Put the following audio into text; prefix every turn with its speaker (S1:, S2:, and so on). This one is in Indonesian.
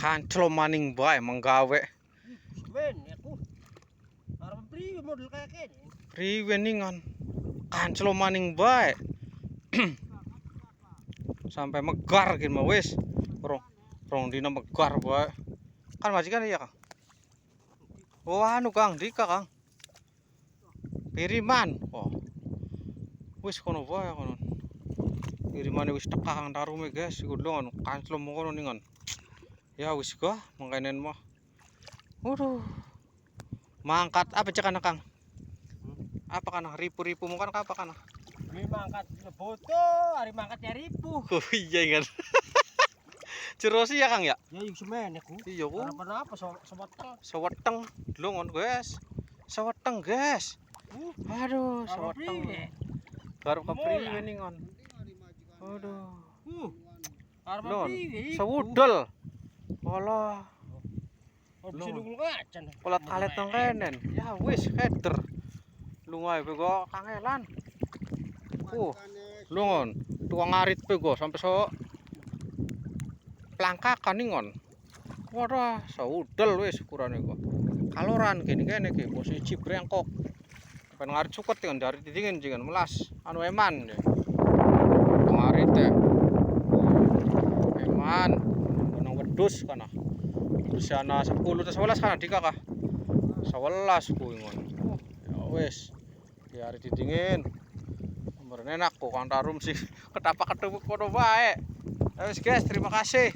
S1: Kanclo maning bae menggawe.
S2: Men, aku arep priwe model kayak kene.
S1: Priwe ningan. Kanclo maning bae. Sampai megar gini mah wis. Rong dina megar bae. Kan majikan iya, Kang. Oh, anu Kang, Dika Kang. Kiriman. Oh. Wis kono bae kono. Kirimane wis teka Kang tarume, guys. Iku lho kanclo kono ningan. Ya wis kok mangkanen mah. Waduh. Mangkat apa cekana Kang? Apa kana ripu-ripu mu kan apa kana?
S2: Ini mangkat boto, hari mangkat ya ribu.
S1: Oh iya kan. Cerosi ya Kang ya?
S2: Ya yuk semen aku.
S1: Iya ku.
S2: Apa seweteng.
S1: Seweteng. Longon guys. Seweteng guys. Aduh, seweteng. Baru kepriwe ningon. Aduh.
S2: Arep
S1: Lon.
S2: priwe?
S1: Sewudel. Walah.
S2: Oh, bisa nunggu ngacan.
S1: Kolat kalet nang kenen. Ya wis header. Lungae pego kangelan. Lungon. Tukang ngarit pego sampai so plangkakan ningon. Waduh, sewudel wis ukurane kok. Kaloran gini kene iki posisi brengkok. Ben ngarit cukut kan dari dingin jangan melas. Anu eman. Ngarit teh. Eman. Nang wedhus kana. Usiana 10 atau 11 kana Dika kah? 11 kuwi ngon. Ya wis. Biar didingin. Nomor enak kok Kang Tarum sih. Ketapak ketemu kono bae. Ya wis guys, terima kasih.